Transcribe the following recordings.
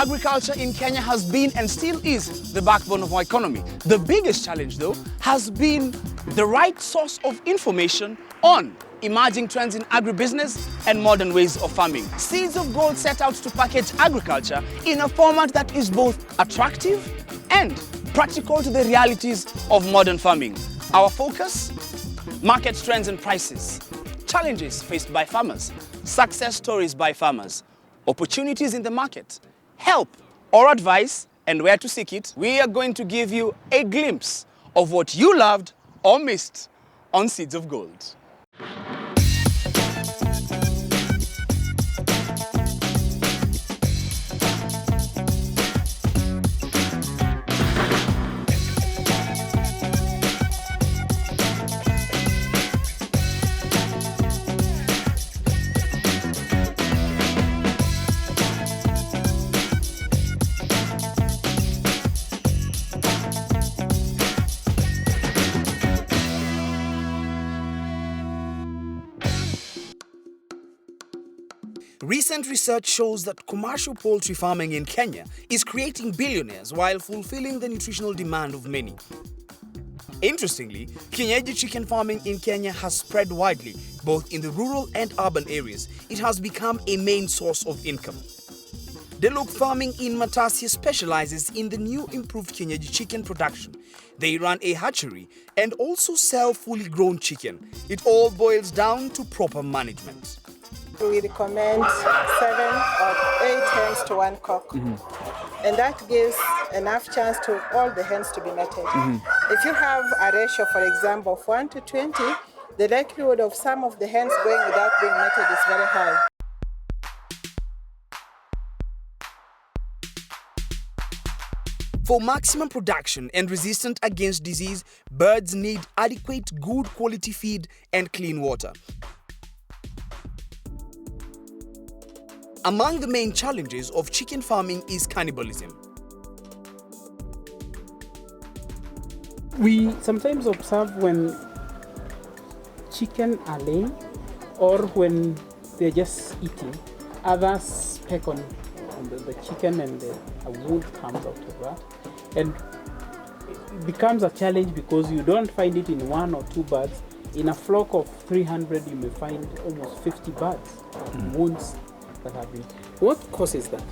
Agriculture in Kenya has been and still is the backbone of our economy. The biggest challenge, though, has been the right source of information on emerging trends in agribusiness and modern ways of farming. Seeds of Gold set out to package agriculture in a format that is both attractive and practical to the realities of modern farming. Our focus? Market trends and prices, challenges faced by farmers, success stories by farmers, opportunities in the market, help or advice, and where to seek it. We are going to give you a glimpse of what you loved or missed on Seeds of Gold. Recent research shows that commercial poultry farming in Kenya is creating billionaires while fulfilling the nutritional demand of many. Interestingly, kienyeji chicken farming in Kenya has spread widely, both in the rural and urban areas. It has become a main source of income. Delok Farming in Matasia specializes in the new improved kienyeji chicken production. They run a hatchery and also sell fully grown chicken. It all boils down to proper management. We recommend 7 or 8 hens to 1 cock. And that gives enough chance to all the hens to be mated. If you have a ratio, for example, of 1 to 20, the likelihood of some of the hens going without being mated is very high. For maximum production and resistant against disease, birds need adequate, good quality feed and clean water. Among the main challenges of chicken farming is cannibalism. We sometimes observe when chicken are laying or when they're just eating, others peck on the chicken and a wound comes out of that. And it becomes a challenge because you don't find it in 1 or 2 birds. In a flock of 300, you may find almost 50 birds, wounds that have been. What causes that?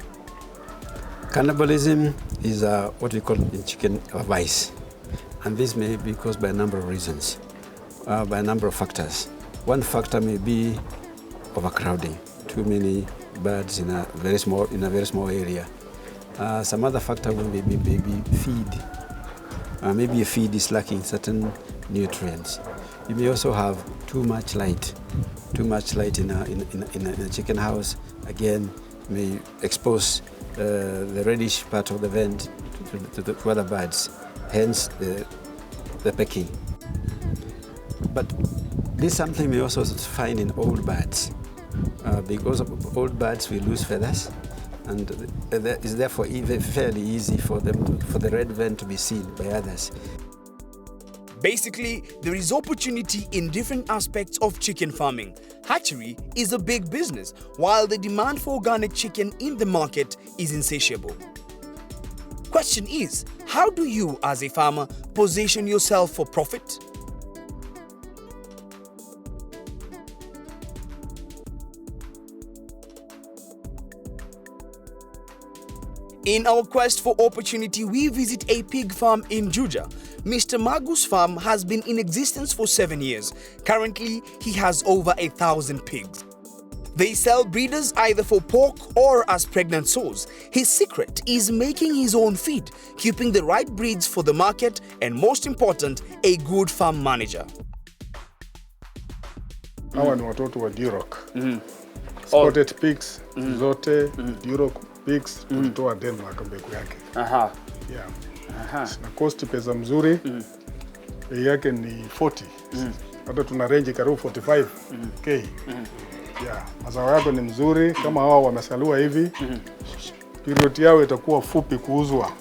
Cannibalism is what we call in chicken a vice, and this may be caused by a number of reasons, by a number of factors. One factor may be overcrowding, too many birds in a very small area. Some other factor will be maybe feed. Maybe a feed is lacking certain nutrients. You may also have too much light. Too much light in a chicken house, again, may expose the reddish part of the vent to other birds, hence the pecking. But this is something we also find in old birds. Because of old birds, we lose feathers, and it is therefore fairly easy for the red vent to be seen by others. Basically, there is opportunity in different aspects of chicken farming. Hatchery is a big business, while the demand for organic chicken in the market is insatiable. Question is, how do you as a farmer position yourself for profit? In our quest for opportunity, we visit a pig farm in Juja. Mr. Magu's farm has been in existence for 7 years. Currently, he has over 1,000 pigs. They sell breeders either for pork or as pregnant sows. His secret is making his own feed, keeping the right breeds for the market, and most important, a good farm manager. Hawa ni watoto wa Duroc. Spotted pigs, zote, Duroc pigs, tulitoa Denmark mbegu yake. Yeah. Na cost pesa mzuri, bei yake ni 40. Hata tuna range karibu 45k. Yeah, mazao yako ni mzuri, kama hawa wamesaliwa hivi, period yao itakuwa fupi kuuzwa.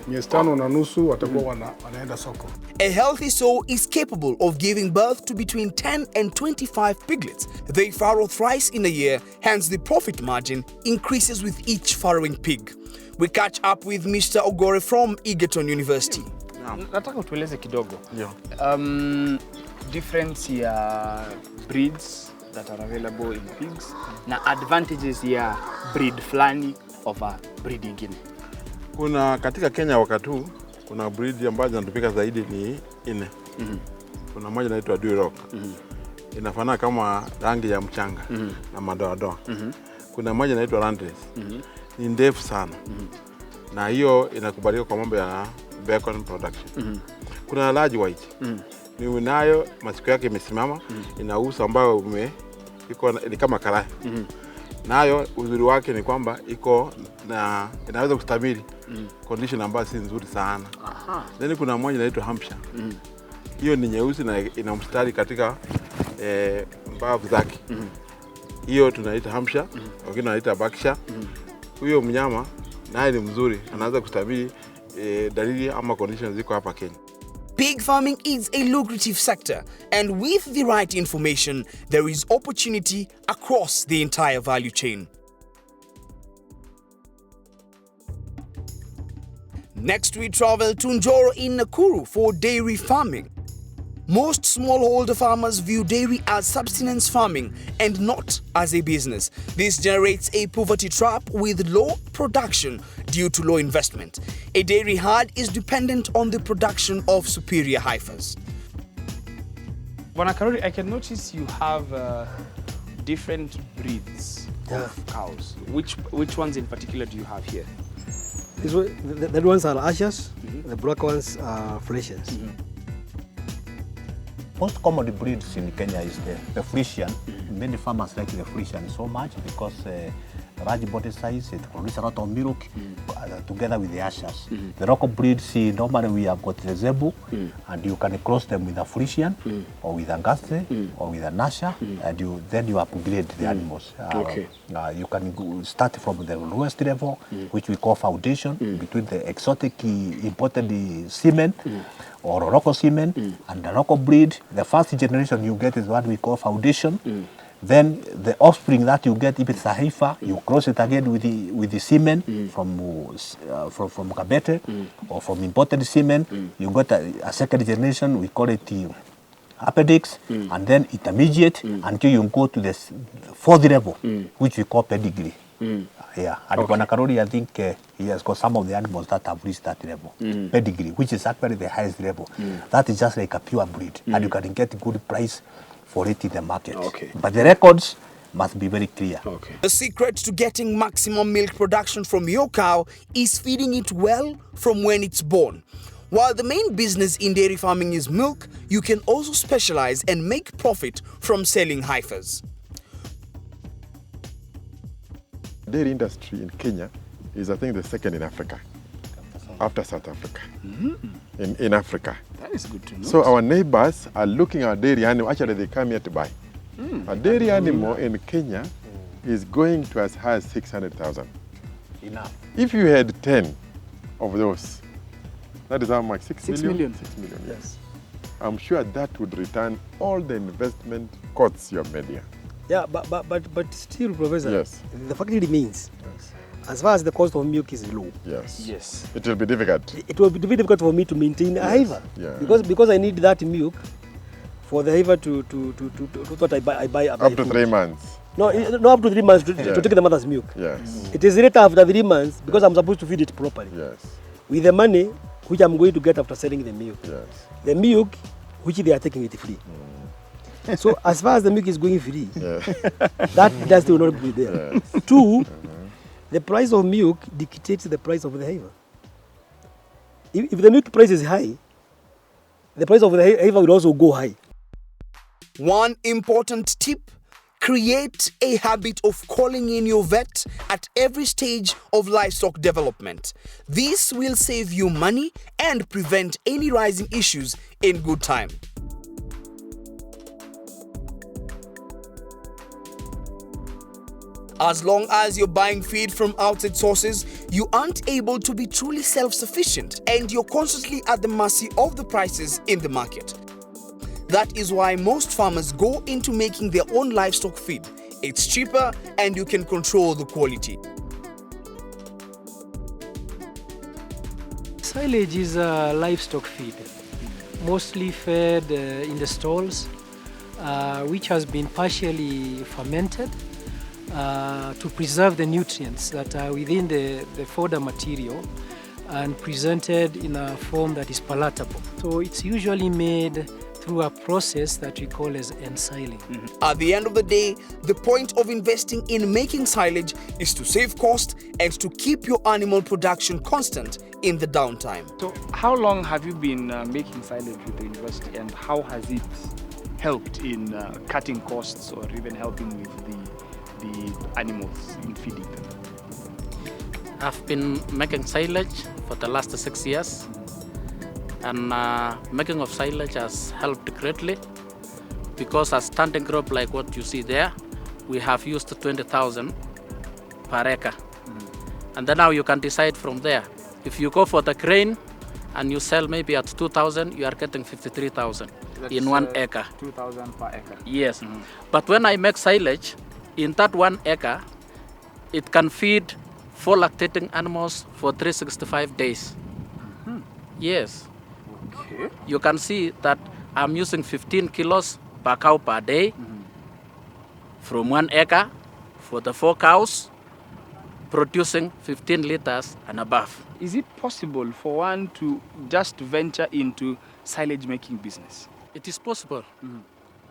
Miezi 5 na nusu watakuwa wanaenda soko. A healthy sow is capable of giving birth to between 10 and 25 piglets. They farrow thrice in a year, hence the profit margin increases with each farrowing pig. We catch up with Mr. Ogore from Egerton University. Nataka utueleze kidogo. Yeah. Difference ya breeds that are available in pigs na advantages ya breed fulani over breed nyingine. Kuna katika Kenya wakati huu kuna breed ambazo zinatumika zaidi ni 4. Kuna moja inaitwa Duroc. Inafanana kama rangi ya mchanga na madoadoa. Kuna moja inaitwa Landrace. Ni ndefu sana. Na hiyo inakubalika kwa mambo ya bacon production. Kuna large white. Ni unayo masiko yake imesimama, ina uso ambao iko ni kama karai. Nayo uzuri wake ni kwamba iko na inaweza kustamili condition ambayo si nzuri sana. Then kuna moja inaitwa Hampshire. Hiyo ni nyeusi na ina mstari katika mbavu zake. Hiyo tunaita Hampshire, wengine wanaita Berkshire. Huyo mnyama naye ni mzuri, anaweza kustamili dalili ama conditions ziko hapa Kenya. Pig farming is a lucrative sector, and with the right information, there is opportunity across the entire value chain. Next, we travel to Njoro in Nakuru for dairy farming. Most smallholder farmers view dairy as subsistence farming and not as a business. This generates a poverty trap with low production due to low investment. A dairy herd is dependent on the production of superior heifers. Bwana Karori, I can notice you have different breeds of cows. Which ones in particular do you have here? The red ones are Ashers, the black ones are Frisians. Most common breeds in Kenya is the Frisian. Many farmers like the Frisian so much because large body size, it produces a lot of milk together with the Ashers. The local breeds, normally we have got the Zebu, and you can cross them with a Frisian or with a Gaste or with a Nasha, and then you upgrade the animals. You can start from the lowest level, which we call foundation, between the exotic imported semen or local semen and the local breed. The first generation you get is what we call foundation. Then the offspring that you get, if it's a heifer, you cross it again with the semen from Kabete or from imported semen. You got a second generation, we call it appendix, and then intermediate until you go to the fourth level, which we call pedigree. Yeah, and Bwana Karori, I think he has got some of the animals that have reached that level, pedigree, which is actually the highest level. That is just like a pure breed, and you can get a good price for it in the market. But the records must be very clear. The secret to getting maximum milk production from your cow is feeding it well from when it's born. While the main business in dairy farming is milk, you can also specialize and make profit from selling heifers. Dairy industry in Kenya is, I think, the second in Africa, after South Africa, in Africa. That is good to know. So our neighbors are looking at dairy animal. Actually, they come here to buy. A dairy animal in Kenya is going to as high as 600,000. Enough. If you had 10 of those, that is how much? 6 million? 6 million, yes. I'm sure that would return all the investment costs you have made here. Yeah, but still, Professor, Yes. the fact remains, Yes. as far as the cost of milk is low, Yes. It will be difficult. it will be difficult for me to maintain a heifer. Yeah. Because I need that milk for the heifer to what I buy Up to 3 months. No, not up to 3 months to take the mother's milk. Yes. It is later after 3 months because I'm supposed to feed it properly. Yes. With the money which I'm going to get after selling the milk. Yes. The milk which they are taking it free. So as far as the milk is going free, that industry will not be there. Yes. 2, the price of milk dictates the price of the heifer. If the milk price is high, the price of the heifer will also go high. One important tip: create a habit of calling in your vet at every stage of livestock development. This will save you money and prevent any rising issues in good time. As long as you're buying feed from outside sources, you aren't able to be truly self-sufficient and you're constantly at the mercy of the prices in the market. That is why most farmers go into making their own livestock feed. It's cheaper and you can control the quality. Silage is a livestock feed, mostly fed in the stalls, which has been partially fermented to preserve the nutrients that are within the fodder material and presented in a form that is palatable. So it's usually made through a process that we call as ensiling. At the end of the day, the point of investing in making silage is to save cost and to keep your animal production constant in the downtime. So how long have you been making silage with the university, and how has it helped in cutting costs or even helping with the animals in feeding them? I've been making silage for the last 6 years, and making of silage has helped greatly because a standing crop like what you see there, we have used 20,000 per acre. And then now you can decide from there. If you go for the grain and you sell maybe at 2,000, you are getting 53,000 in 1 acre. 2,000 per acre? Yes. But when I make silage, in that 1 acre, it can feed 4 lactating animals for 365 days. Yes. Okay. You can see that I'm using 15 kilos per cow per day from 1 acre for the 4 cows, producing 15 liters and above. Is it possible for one to just venture into silage making business? It is possible.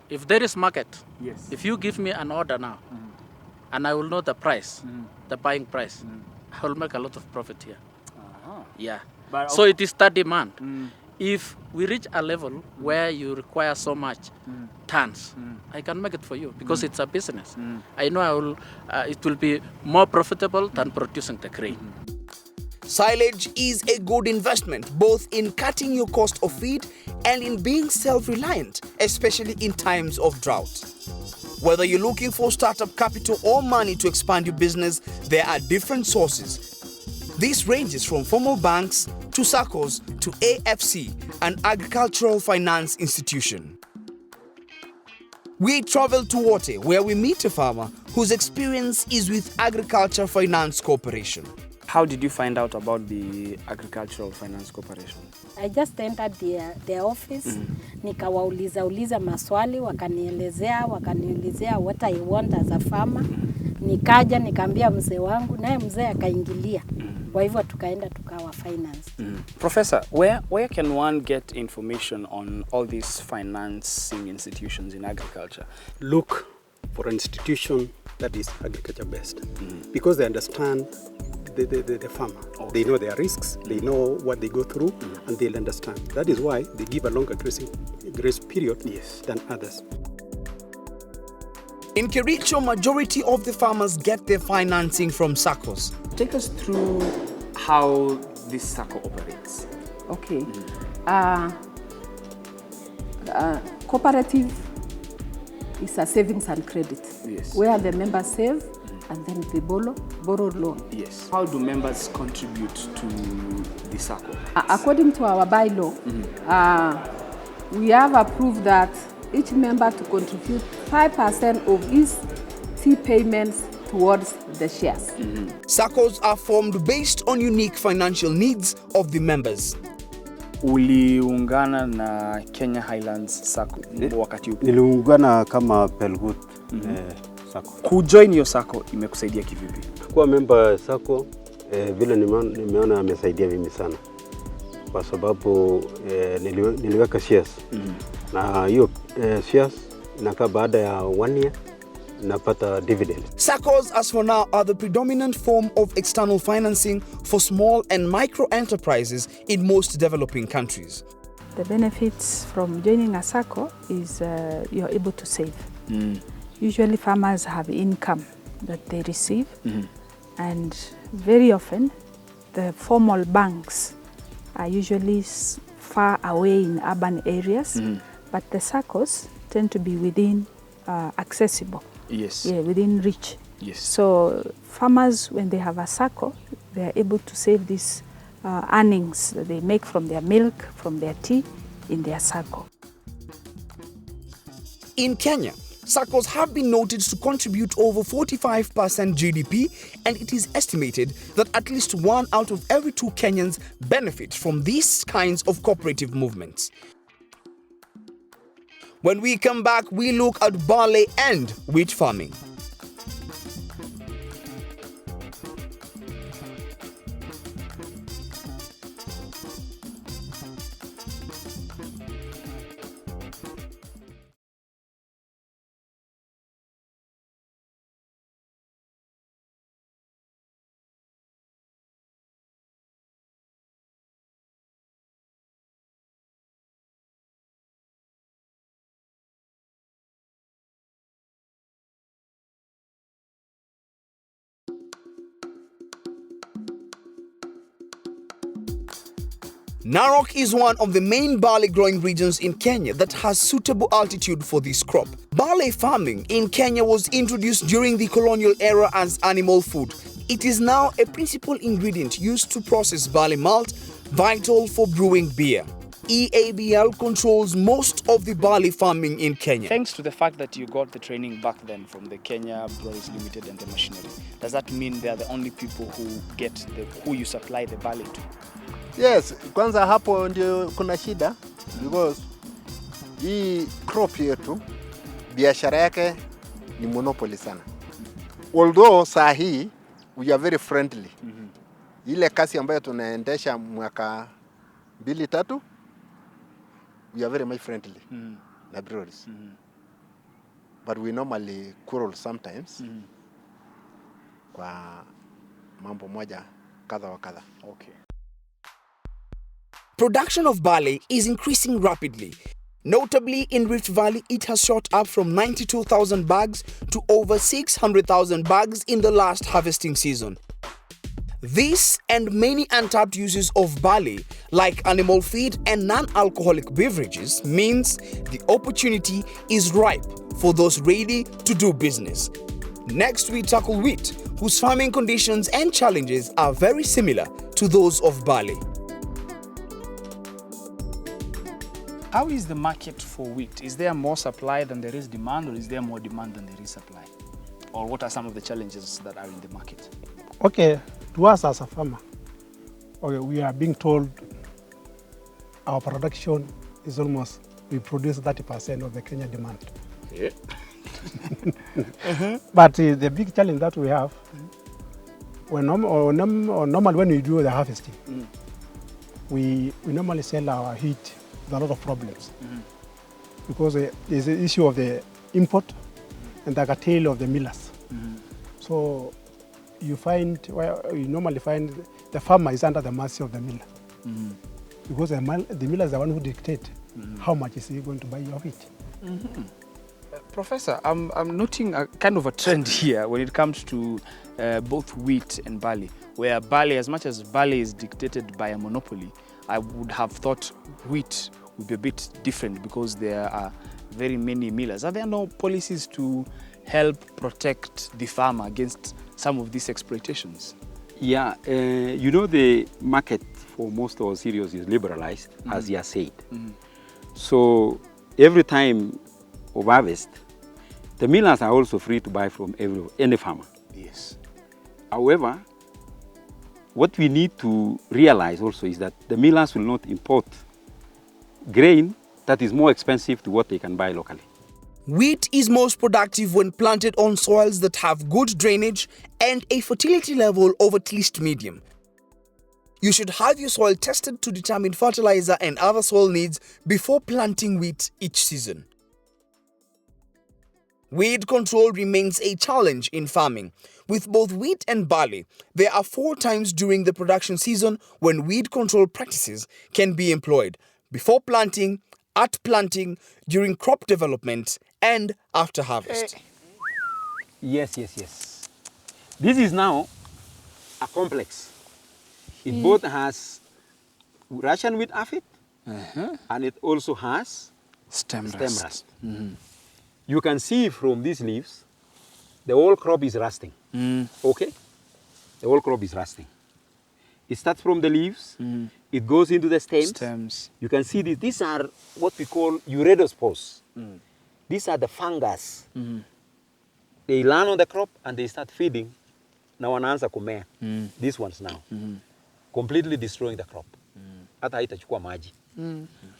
If there is market, yes. If you give me an order now, and I will know the price, the buying price, I will make a lot of profit here. Yeah. But so it is that demand. If we reach a level where you require so much tons, I can make it for you because it's a business. I know it will be more profitable than producing the grain. Silage is a good investment both in cutting your cost of feed and in being self-reliant, especially in times of drought. Whether you're looking for startup capital or money to expand your business, there are different sources. This ranges from formal banks to SACCOs to AFC, an agricultural finance institution. We travel to Wote, where we meet a farmer whose experience is with Agriculture Finance Corporation. How did you find out about the Agricultural Finance Corporation? I just entered their office, nikawauliza maswali, wakanielezea what I want as a farmer. Nikaja nikaambia mzee wangu, naye mzee akaingilia. Kwa hivyo tukaenda tukawa finance. Professor, where can one get information on all these financing institutions in agriculture? Look for an institution that is agriculture based because they understand the farmer. Okay. They know their risks, they know what they go through, and they'll understand. That is why they give a longer grace period than others. In Kericho, majority of the farmers get their financing from SACCOs. Take us through how this SACCO operates. Okay. Cooperative is a savings and credit, where the members save and then they borrow loan. Yes. How do members contribute to the SACCO? According to our bylaw, we have approved that each member to contribute 5% of his fee payments towards the shares. SACCOs are formed based on unique financial needs of the members. Uliungana na Kenya Highlands SACCO wakati upi? Niliungana kama Pelgut SACCO. Kujoin hiyo SACCO imekusaidia kivipi? Kuwa member SACCO vile nimeona amesaidia mimi sana. Kwa sababu niliweka shares. Na hiyo shares inakaa baada ya 1 year napata dividend. SACCOs, as for now, are the predominant form of external financing for small and micro enterprises in most developing countries. The benefits from joining a SACCO is you're able to save. Usually farmers have income that they receive, and very often the formal banks are usually far away in urban areas, but the SACCOs tend to be within accessible. Yes. Yeah, within reach. Yes. So farmers, when they have a SACCO, they are able to save these earnings that they make from their milk, from their tea, in their SACCO. In Kenya, SACCOs have been noted to contribute over 45% GDP, and it is estimated that at least 1 out of every 2 Kenyans benefit from these kinds of cooperative movements. When we come back, we look at barley and wheat farming. Narok is one of the main barley growing regions in Kenya that has suitable altitude for this crop. Barley farming in Kenya was introduced during the colonial era as animal food. It is now a principal ingredient used to process barley malt, vital for brewing beer. EABL controls most of the barley farming in Kenya. Thanks to the fact that you got the training back then from the Kenya Breweries Limited and the machinery, does that mean they are the only people who who you supply the barley to? Yes, kwanza hapo ndio kuna shida because hii crop yetu biashara yake ni monopoly sana. Although saa hii we are very friendly. Ile kasi ambayo tunaendesha mwaka 2-3 we are very much friendly na breweries. But we normally quarrel sometimes kwa mambo moja kadha wa kadha. Okay. Production of barley is increasing rapidly. Notably, in Rift Valley, it has shot up from 92,000 bags to over 600,000 bags in the last harvesting season. This and many untapped uses of barley, like animal feed and non-alcoholic beverages, means the opportunity is ripe for those ready to do business. Next, we tackle wheat, whose farming conditions and challenges are very similar to those of barley. How is the market for wheat? Is there more supply than there is demand, or is there more demand than there is supply? Or what are some of the challenges that are in the market? Okay, to us as a farmer, okay, we are being told our production is almost, we produce 30% of the Kenya demand. Yeah. But the big challenge that we have, normally when we do the harvesting, we normally sell our wheat with a lot of problems because there's the issue of the import and the curtail of the millers. So you normally find the farmer is under the mercy of the miller because the miller is the one who dictates how much is he going to buy your wheat. Professor, I'm noting a kind of a trend here when it comes to both wheat and barley, where barley, as much as barley is dictated by a monopoly, I would have thought wheat would be a bit different because there are very many millers. Are there no policies to help protect the farmer against some of these exploitations? Yeah, you know, the market for most of our cereals is liberalized, as you said. So every time of harvest, the millers are also free to buy from any farmer. Yes. However, what we need to realize also is that the millers will not import grain that is more expensive to what they can buy locally. Wheat is most productive when planted on soils that have good drainage and a fertility level of at least medium. You should have your soil tested to determine fertilizer and other soil needs before planting wheat each season. Weed control remains a challenge in farming. With both wheat and barley, there are 4 times during the production season when weed control practices can be employed: before planting, at planting, during crop development, and after harvest. Yes. This is now a complex. It both has Russian wheat aphid and it also has stem rust. You can see from these leaves the whole crop is rusting. Okay? The whole crop is rusting. It starts from the leaves, it goes into the stems. You can see this. These are what we call uridospores. These are the fungus. They land on the crop and they start feeding. Now wanaanza kumea. These ones now. Completely destroying the crop. Hata haitachukua maji.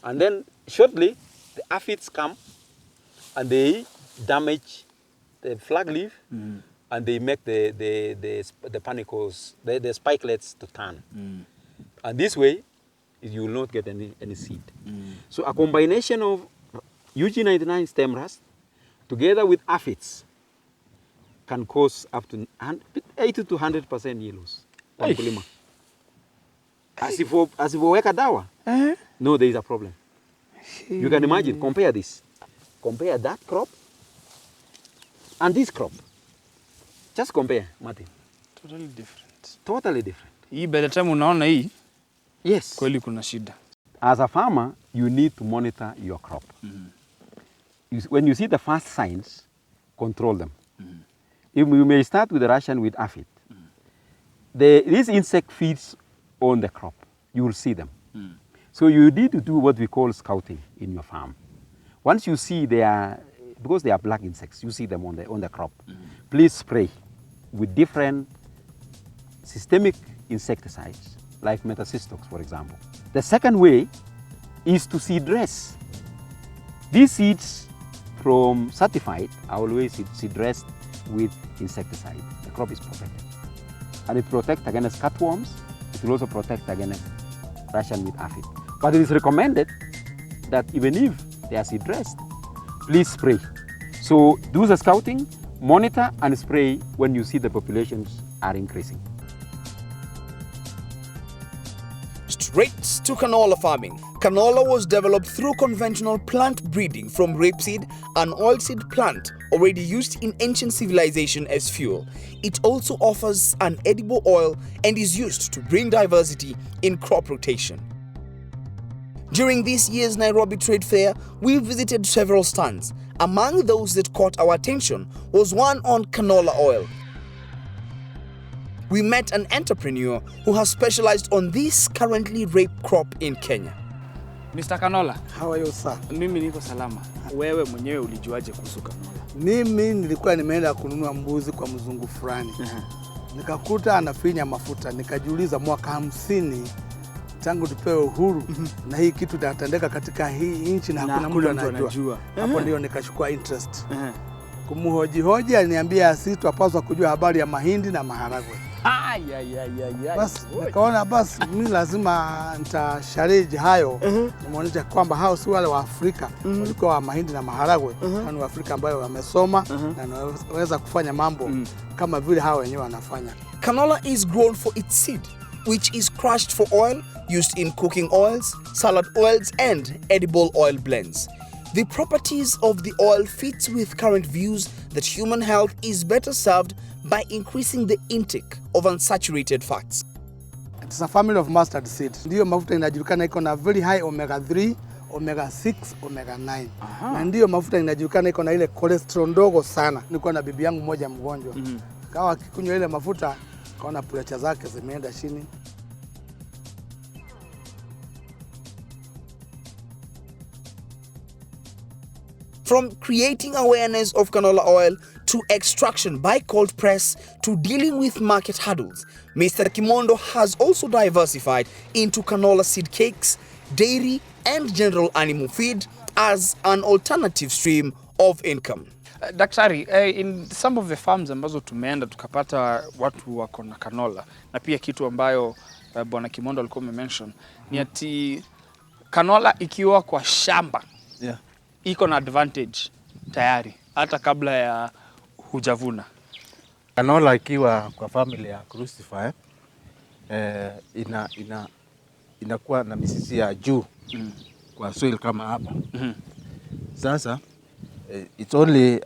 And then shortly, the aphids come and they damage the flag leaf and they make the panicles, the spikelets to turn. And this way, you will not get any seed. So a combination of UG99 stem rust together with aphids can cause up to 80 to 100% yields. As if weka dawa, no, there is a problem. You can imagine, compare this. Compare that crop and this crop. Just compare, Martin. Totally different. Totally different. Hii by the time unaona hii, yes, kweli kuna shida. As a farmer, you need to monitor your crop. When you see the first signs, control them. You may start with the Russian with aphid. This insect feeds on the crop. You will see them. So you need to do what we call scouting in your farm. Once you see because they are black insects, you see them on the crop. Please spray with different systemic insecticides, like metacistox, for example. The second way is to seed dress. These seeds from certified are always seed dressed with insecticide. The crop is protected. And it protects against cutworms. It will also protect against Russian with aphid. But it is recommended that even if they are seed dressed, please spray. So do the scouting, monitor and spray when you see the populations are increasing. Straight to canola farming. Canola was developed through conventional plant breeding from rapeseed, an oilseed plant already used in ancient civilization as fuel. It also offers an edible oil and is used to bring diversity in crop rotation. During this year's Nairobi Trade Fair, we visited several stands. Among those that caught our attention was one on canola oil. We met an entrepreneur who has specialized on this currently rape crop in Kenya. Mr. Canola. How are you, sir? Mimi niko salama. Wewe mwenyewe ulijuaje kuhusu canola? Mimi nilikuwa nimeenda kununua mbuzi kwa mzungu fulani. Nikakuta anafinya mafuta, nikajiuliza mwaka 50 tangu tupewe uhuru na hii kitu tatendeka katika hii nchi na hakuna mtu anajua. Hapo ndio nikachukua interest. Kumuhoji aliniambia sisi tunapaswa kujua habari ya mahindi na maharagwe. Basi nikaona basi mimi lazima nitashariji hayo, nimuonyesha kwamba hao si wale wa Afrika walikuwa wa mahindi na maharagwe, ni wa Afrika ambao wamesoma na wanaweza kufanya mambo kama vile hao wenyewe wanafanya. Canola is grown for its seed, which is crushed for oil, used in cooking oils, salad oils and edible oil blends. The properties of the oil fits with current views that human health is better served by increasing the intake of unsaturated fats. It's a family of mustard seed. Ndiyo mafuta inajulikana iko na very high omega 3, omega 6, omega 9. Na ndiyo mafuta inajulikana iko na ile cholesterol ndogo sana. Nilikuwa na bibi yangu mmoja mgonjwa. Kawa akikunywa ile mafuta kaona pressure zake zimeenda chini. From creating awareness of canola oil to extraction by cold press to dealing with market hurdles, Mr. Kimondo has also diversified into canola seed cakes, dairy and general animal feed as an alternative stream of income. Daktari, in some of the farms ambazo tumeenda tukapata watu wako na canola na pia kitu ambayo Bwana Kimondo alikuwa amemention ni ati canola ikiwa kwa shamba iko na advantage tayari hata kabla ya hujavuna. Canola ikiwa kwa family ya crucifer inakuwa na mizizi ya juu kwa soil kama hapa. Sasa it's only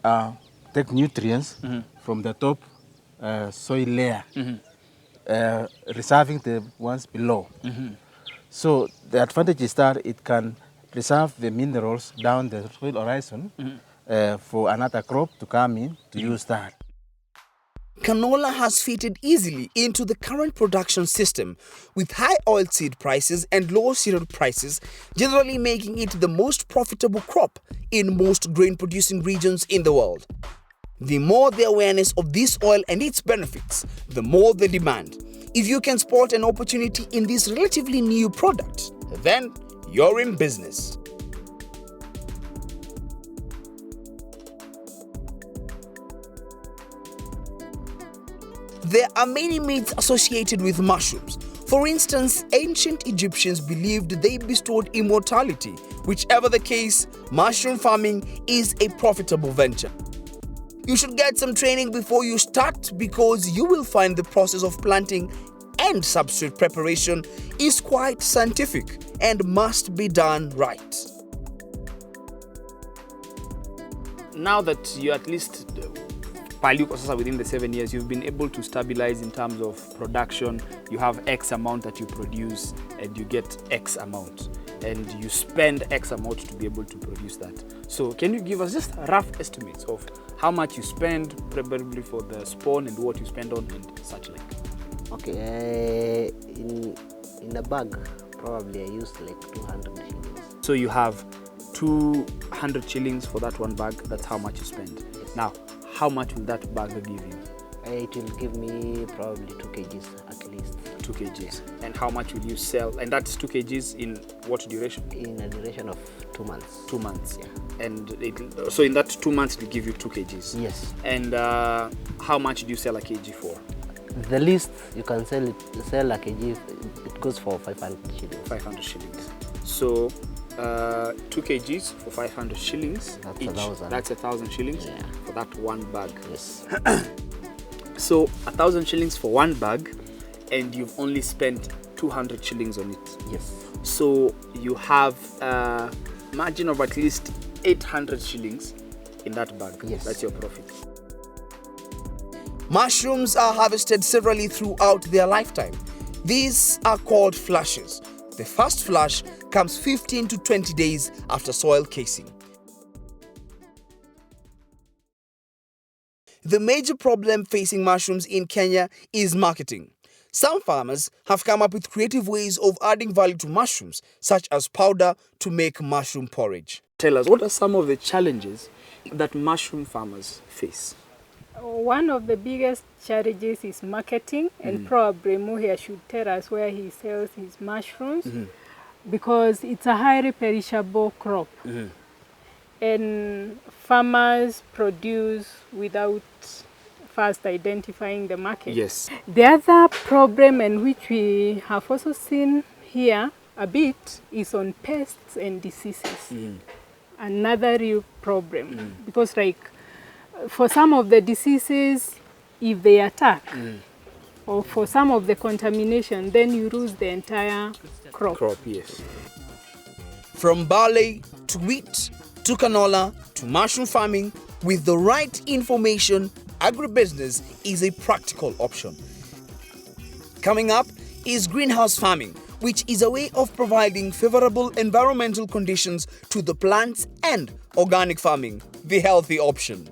take nutrients from the top soil layer, reserving the ones below. So the advantage is that it can preserve the minerals down the soil horizon for another crop to come in to use that. Canola has fitted easily into the current production system, with high oilseed prices and low cereal prices generally making it the most profitable crop in most grain-producing regions in the world. The more the awareness of this oil and its benefits, the more the demand. If you can spot an opportunity in this relatively new product, then you're in business. There are many myths associated with mushrooms. For instance, ancient Egyptians believed they bestowed immortality. Whichever the case, mushroom farming is a profitable venture. You should get some training before you start, because you will find the process of planting and substrate preparation is quite scientific and must be done right. Now that you at least within the 7 years, you've been able to stabilize in terms of production. You have X amount that you produce and you get X amount, and you spend X amount to be able to produce that. So can you give us just rough estimates of how much you spend probably for the spawn and what you spend on and such like? Okay, in a bag, probably I use like 200 shillings. So you have 200 shillings for that one bag. That's how much you spend. Yes. Now, how much will that bag give you? It will give me probably 2 kgs at least. 2 kgs. Yeah. And how much will you sell? And that's 2 kgs in what duration? In a duration of 2 months. 2 months. Yeah. And so in that 2 months, it will give you 2 kgs. Yes. And how much do you sell a kg for? The least you can sell a kg, it goes for 500 shillings. 500 shillings. So 2 kgs for 500 shillings. That's each. 1,000. That's 1,000 shillings, yeah, for that one bag. Yes. So 1,000 shillings for one bag, and you've only spent 200 shillings on it. Yes. So you have a margin of at least 800 shillings in that bag. Yes. That's your profit. Mushrooms are harvested severally throughout their lifetime. These are called flushes. The first flush comes 15 to 20 days after soil casing. The major problem facing mushrooms in Kenya is marketing. Some farmers have come up with creative ways of adding value to mushrooms, such as powder to make mushroom porridge. Tell us, what are some of the challenges that mushroom farmers face? One of the biggest challenges is marketing, and probably Muhia should tell us where he sells his mushrooms, because it's a highly perishable crop. And farmers produce without first identifying the market. Yes. The other problem, and which we have also seen here a bit, is on pests and diseases. Another real problem, because like for some of the diseases, if they attack, or for some of the contamination, then you lose the entire crop. Yes. From barley to wheat to canola to mushroom farming, with the right information, agribusiness is a practical option. Coming up is greenhouse farming, which is a way of providing favorable environmental conditions to the plants, and organic farming, the healthy option.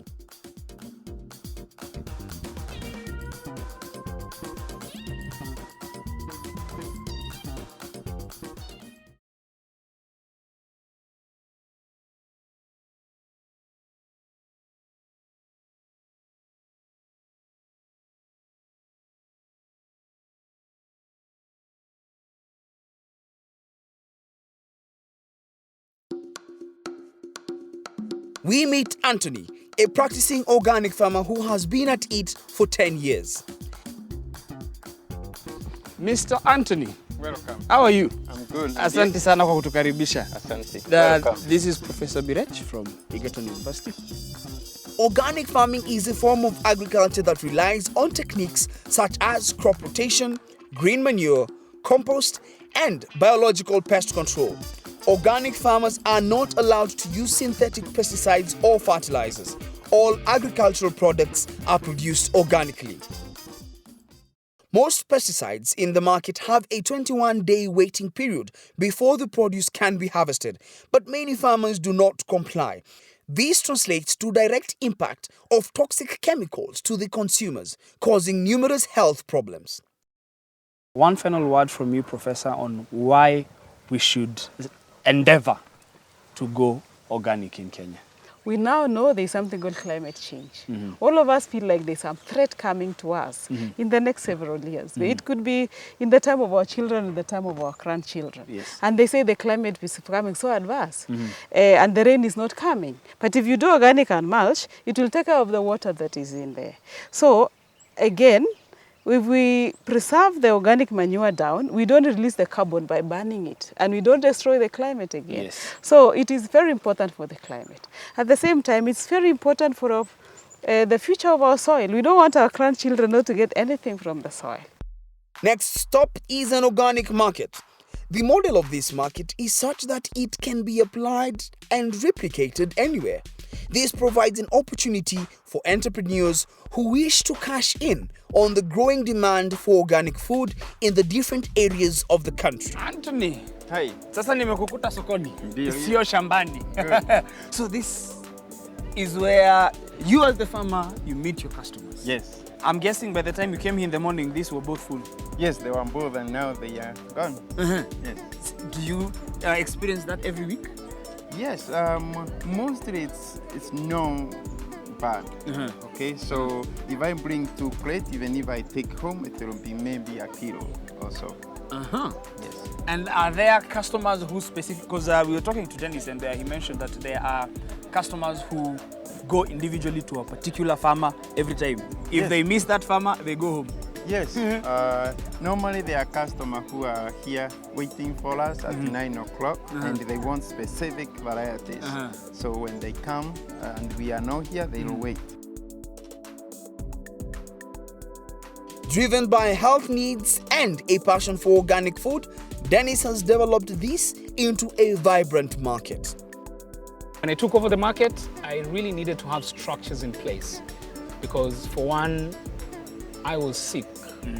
We meet Anthony, a practicing organic farmer who has been at it for 10 years. Mr. Anthony, welcome. How are you? I'm good. Asante sana kwa kutukaribisha. Asante. This is Professor Birech from Egerton University. Organic farming is a form of agriculture that relies on techniques such as crop rotation, green manure, compost, and biological pest control. Organic farmers are not allowed to use synthetic pesticides or fertilizers. All agricultural products are produced organically. Most pesticides in the market have a 21-day waiting period before the produce can be harvested, but many farmers do not comply. This translates to direct impact of toxic chemicals to the consumers, causing numerous health problems. One final word from you, Professor, on why we should endeavor to go organic in Kenya. We now know there's something called climate change. All of us feel like there's some threat coming to us in the next several years. It could be in the time of our children, in the time of our grandchildren. Yes. And they say the climate is becoming so adverse and the rain is not coming. But if you do organic and mulch, it will take care of the water that is in there. So again, if we preserve the organic manure down, we don't release the carbon by burning it, and we don't destroy the climate again. Yes. So it is very important for the climate. At the same time, it's very important for the future of our soil. We don't want our grandchildren not to get anything from the soil. Next stop is an organic market. The model of this market is such that it can be applied and replicated anywhere. This provides an opportunity for entrepreneurs who wish to cash in on the growing demand for organic food in the different areas of the country. Anthony, hi. Sasa nimekukuta sokoni. Sio shambani. So this is where you as the farmer, you meet your customers. Yes. I'm guessing by the time you came here in the morning, these were both full. Yes, they were both and now they are gone. Yes. Do you experience that every week? Yes, mostly it's no bad. Okay, so if I bring 2 crates, even if I take home, it will be maybe a kilo or so. Yes. And are there customers who specific, because we were talking to Dennis and he mentioned that there are customers who go individually to a particular farmer every time. If they miss that farmer, they go home. Yes. Normally there are customers who are here waiting for us at 9 o'clock and they want specific varieties. So when they come and we are not here, they will wait. Driven by health needs and a passion for organic food, Dennis has developed this into a vibrant market. When I took over the market, I really needed to have structures in place because, for one, I was sick.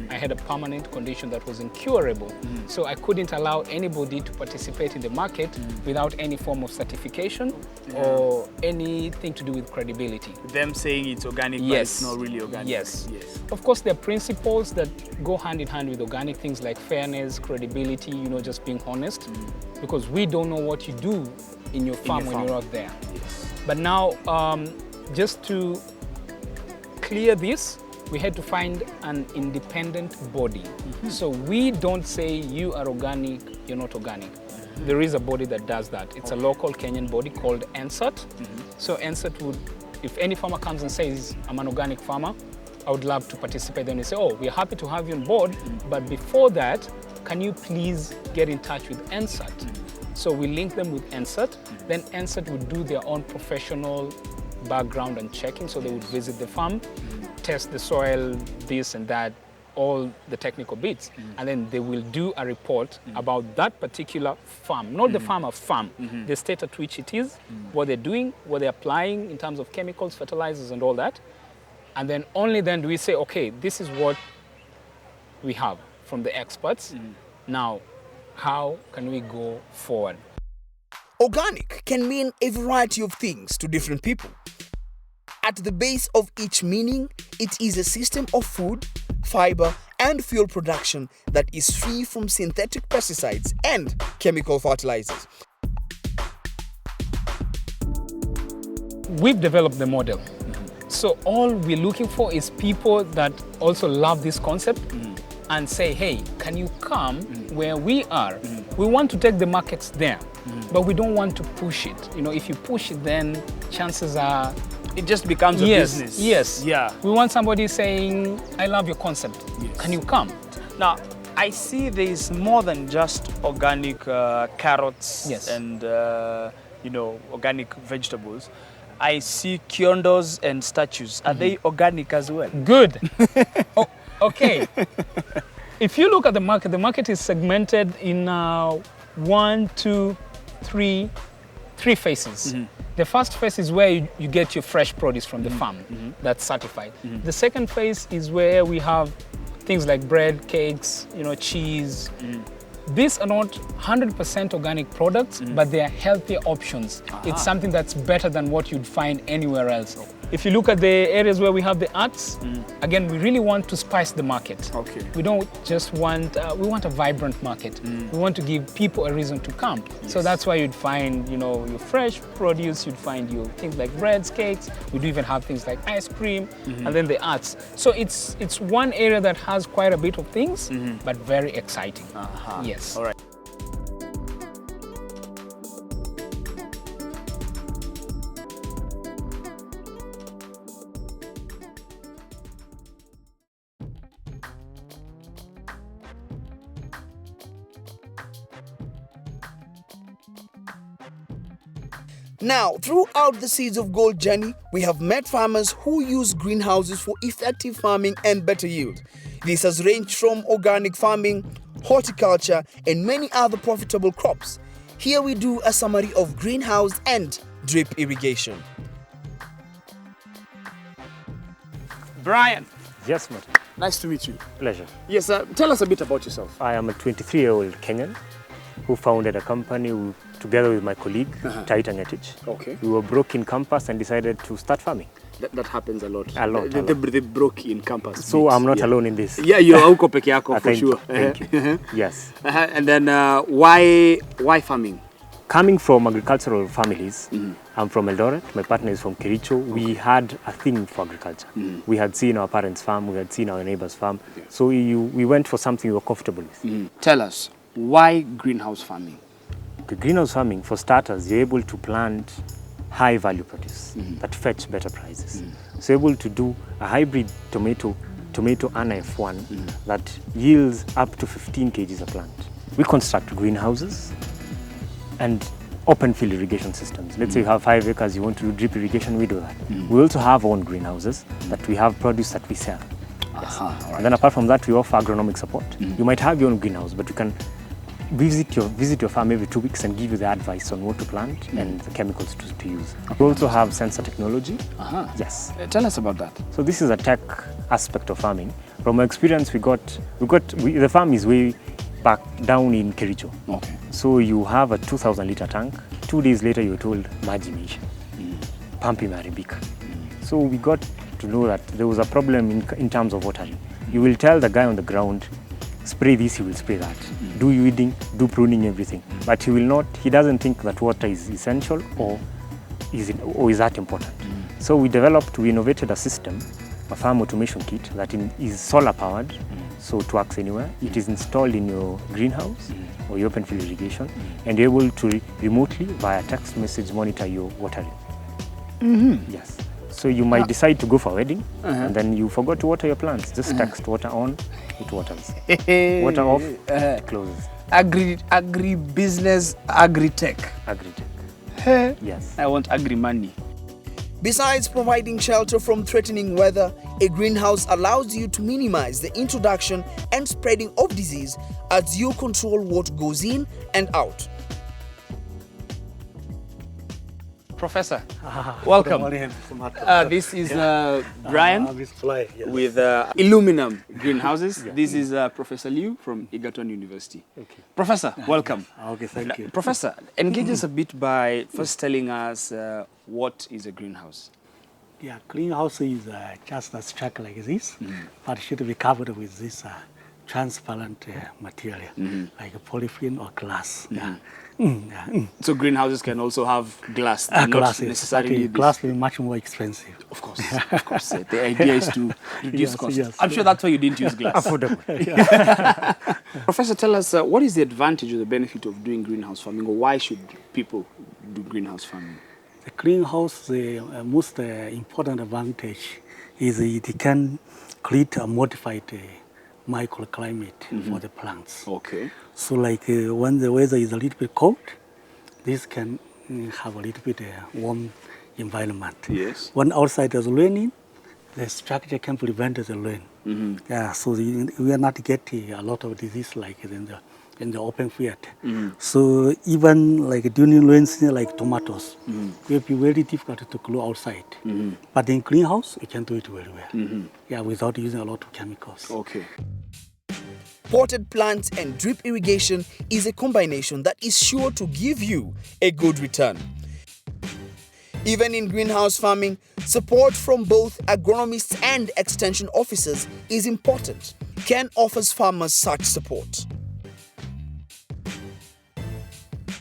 I had a permanent condition that was incurable. So I couldn't allow anybody to participate in the market without any form of certification or anything to do with credibility. Them saying it's organic, but it's not really organic. Yes. Of course, there are principles that go hand in hand with organic things like fairness, credibility, just being honest, because we don't know what you do in your farm when you're not there. But now, just to clear this, we had to find an independent body. So we don't say you are organic, you're not organic. There is a body that does that. It's a local Kenyan body called NSAT. So NSAT would, if any farmer comes and says, I'm an organic farmer, I would love to participate. Then we say, oh, we're happy to have you on board, but before that, can you please get in touch with NSAT? So we link them with NSAT. Then NSAT would do their own professional background and checking. So they would visit the farm, test the soil, this and that, all the technical bits, and then they will do a report about that particular farm, not the farmer, farm, the state at which it is, what they're doing, what they're applying in terms of chemicals, fertilizers and all that. And then only then do we say, okay, this is what we have from the experts. Now, how can we go forward? Organic can mean a variety of things to different people. At the base of each meaning, it is a system of food, fiber, and fuel production that is free from synthetic pesticides and chemical fertilizers. We've developed the model. So all we're looking for is people that also love this concept and say, hey, can you come where we are? We want to take the markets there, but we don't want to push it. If you push it, then chances are it just becomes a business. Yes. Yeah. We want somebody saying, I love your concept. Can you come? Now, I see there is more than just organic carrots and organic vegetables. I see kiondos and statues. Are they organic as well? Good. Okay. If you look at the market is segmented in 1, 2, 3 phases. The first phase is where you get your fresh produce from the farm that's certified. The second phase is where we have things like bread, cakes, cheese, these are not 100% organic products, but they are healthier options. It's something that's better than what you'd find anywhere else. If you look at the areas where we have the arts, again, we really want to spice the market. Okay. We don't just want, we want a vibrant market. We want to give people a reason to come. So that's why you'd find, you know, your fresh produce, you'd find your things like breads, cakes. We do even have things like ice cream, and then the arts. So it's one area that has quite a bit of things, but very exciting. Yes. All right. Now, throughout the Seeds of Gold journey, we have met farmers who use greenhouses for effective farming and better yield. This has ranged from organic farming, horticulture, and many other profitable crops. Here we do a summary of greenhouse and drip irrigation. Brian. Yes, Martin. Nice to meet you. Pleasure. Yes, tell us a bit about yourself. I am a 23-year-old Kenyan who founded a company together with my colleague, Taita Ngetich. Okay. We were broke in campus and decided to start farming. That happens a lot. A lot. They broke in campus. So I'm not alone in this. Yeah, you're auko peke yako for sure. Thank you. Yes. And then why farming? Coming from agricultural families, I'm from Eldoret, my partner is from Kericho. We had a thing for agriculture. We had seen our parents' farm, we had seen our neighbors' farm. So we went for something we were comfortable with. Tell us, why greenhouse farming? Okay, greenhouse farming, for starters, you're able to plant high value produce that fetch better prices. So you're able to do a hybrid tomato Anna F1 that yields up to 15 kgs a plant. We construct greenhouses and open field irrigation systems. Let's say you have 5 acres, you want to do drip irrigation, we do that. We also have our own greenhouses that we have produce that we sell. Yes. And then apart from that, we offer agronomic support. You might have your own greenhouse, but you can visit your farm every 2 weeks and give you the advice on what to plant and the chemicals to use. We also have sensor technology. Yes. Tell us about that. So this is a tech aspect of farming. From our experience, the farm is way back down in Kericho. Okay. So you have a 2,000 liter tank. 2 days later, you're told maji imeisha. Pump imeharibika. So we got to know that there was a problem in terms of watering. You will tell the guy on the ground, spray this, he will spray that. Do weeding, do pruning, everything. But he doesn't think that water is essential or is that important. So we innovated a system, a farm automation kit that is solar powered, so it works anywhere. It is installed in your greenhouse or your open field irrigation, and you're able to remotely via text message monitor your watering. Yes. So you might decide to go for a wedding, and then you forgot to water your plants. Just text water on, it waters. Water off, it closes. Agri-business, agri-tech. Agri-tech. Yes. I want agri-money. Besides providing shelter from threatening weather, a greenhouse allows you to minimize the introduction and spreading of disease as you control what goes in and out. Professor, welcome. This is Brian with aluminum greenhouses. This is Professor Liu from Egerton University. Okay. Professor, welcome. Okay, thank you. Professor, engage us a bit by first telling us what is a greenhouse. Yeah, greenhouse is just a structure like this, but it should be covered with this transparent material, like polythene or glass. So greenhouses can also have glass, glass not necessarily glass will be much more expensive. Of course, of course. The idea is to reduce costs. Yes, I'm sure that's why you didn't use glass. Affordable. Professor, tell us what is the advantage or the benefit of doing greenhouse farming, or why should people do greenhouse farming? The greenhouse, the most important advantage is it can create a modified microclimate for the plants. Okay. So like when the weather is a little bit cold, this can have a little bit warm environment. Yes. When outside is raining, the structure can prevent the rain. Yeah, so we are not getting a lot of disease like in the open field. So even like during rain season, like tomatoes, it will be very difficult to grow outside. But in greenhouse, you can do it very well. Yeah, without using a lot of chemicals. Okay. potted plants and drip irrigation is a combination that is sure to give you a good return. Even in greenhouse farming, support from both agronomists and extension officers is important. Ken offers farmers such support.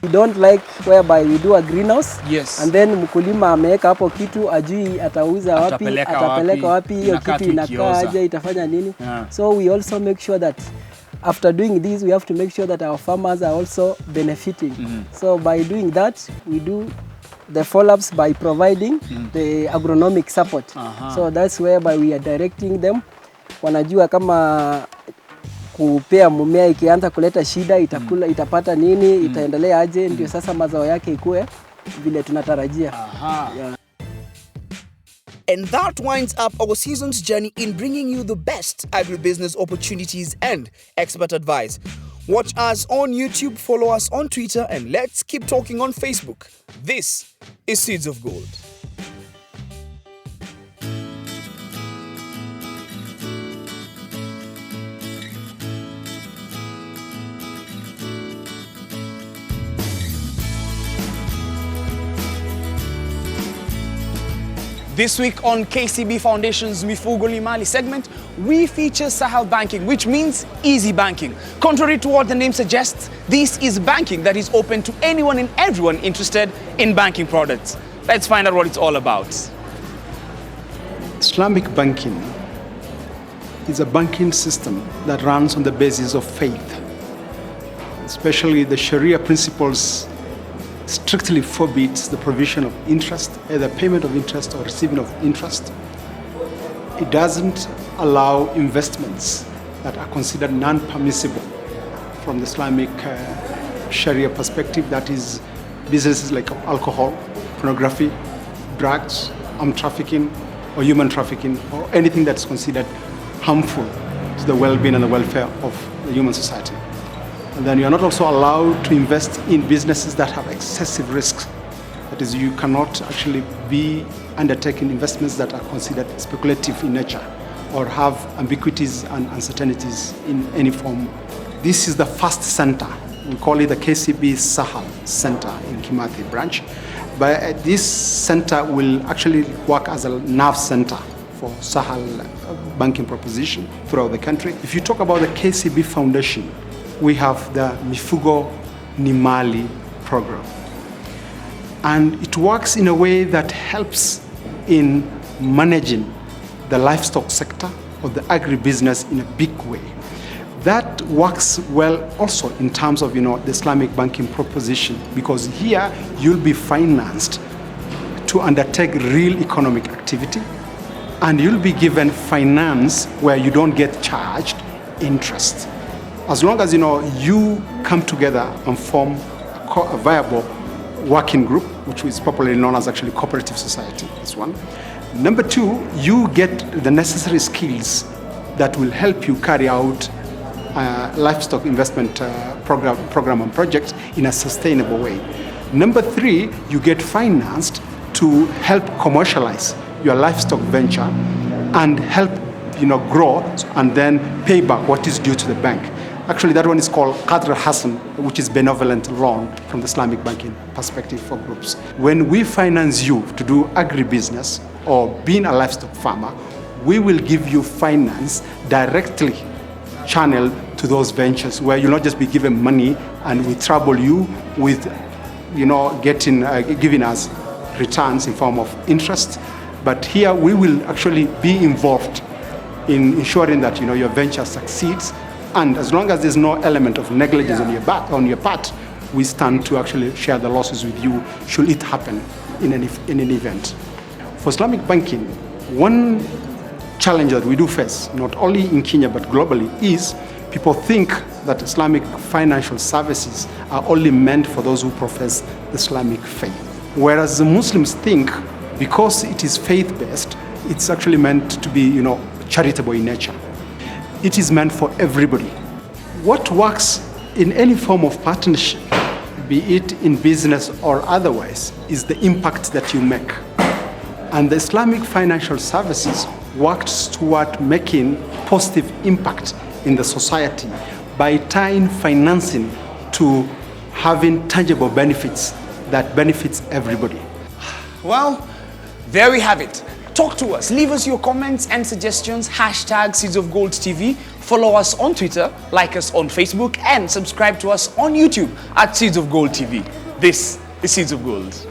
We don't like whereby we do a greenhouse. Yes. And then mkulima ameweka hapo kitu ajui atauza wapi, atapeleka wapi, hiyo kitu inakaa aje, itafanya nini. Yeah. So we also make sure that after doing this, we have to make sure that our farmers are also benefiting. So by doing that, we do the follow-ups by providing the agronomic support. So that's whereby we are directing them. Wanajua kama kupea mumea ikianza kuleta shida itakula, itapata nini, itaendelea aje, ndio sasa mazao yake ikue vile tunatarajia. Yeah. And that winds up our season's journey in bringing you the best agribusiness opportunities and expert advice. Watch us on YouTube, follow us on Twitter, and let's keep talking on Facebook. This is Seeds of Gold. This week on KCB Foundation's Mifugo Limali segment, we feature Sahel Banking, which means easy banking. Contrary to what the name suggests, this is banking that is open to anyone and everyone interested in banking products. Let's find out what it's all about. Islamic banking is a banking system that runs on the basis of faith. Especially the Sharia principles strictly forbids the provision of interest, either payment of interest or receiving of interest. It doesn't allow investments that are considered non-permissible from the Islamic Sharia perspective, that is businesses like alcohol, pornography, drugs, armed trafficking, or human trafficking, or anything that's considered harmful to the well-being and the welfare of the human society. And then you are not also allowed to invest in businesses that have excessive risks. That is, you cannot actually be undertaking investments that are considered speculative in nature or have ambiguities and uncertainties in any form. This is the first center. We call it the KCB Sahel Center in Kimathi branch. But this center will actually work as a nerve center for Sahel banking proposition throughout the country. If you talk about the KCB Foundation, we have the Mifugo Nimali program. And it works in a way that helps in managing the livestock sector or the agribusiness in a big way. That works well also in terms of, the Islamic banking proposition, because here you'll be financed to undertake real economic activity, and you'll be given finance where you don't get charged interest. As long as you come together and form a viable working group, which is popularly known as actually cooperative society, that's one. Number two, you get the necessary skills that will help you carry out livestock investment program and projects in a sustainable way. Number three, you get financed to help commercialize your livestock venture and help grow and then pay back what is due to the bank. Actually, that one is called Qadr Hassan, which is benevolent loan from the Islamic banking perspective for groups. When we finance you to do agribusiness or being a livestock farmer, we will give you finance directly channeled to those ventures, where you'll not just be given money and we trouble you with, giving us returns in form of interest. But here we will actually be involved in ensuring that your venture succeeds. And as long as there's no element of negligence on your part, we stand to actually share the losses with you should it happen in an event. For Islamic banking, one challenge that we do face, not only in Kenya but globally, is people think that Islamic financial services are only meant for those who profess the Islamic faith. Whereas the Muslims think because it is faith-based, it's actually meant to be, charitable in nature. It is meant for everybody. What works in any form of partnership, be it in business or otherwise, is the impact that you make. And the Islamic financial services worked toward making positive impact in the society by tying financing to having tangible benefits that benefits everybody. Well, there we have it. Talk to us. Leave us your comments and suggestions. Hashtag Seeds of Gold TV. Follow us on Twitter, like us on Facebook, and subscribe to us on YouTube at Seeds of Gold TV. This is Seeds of Gold.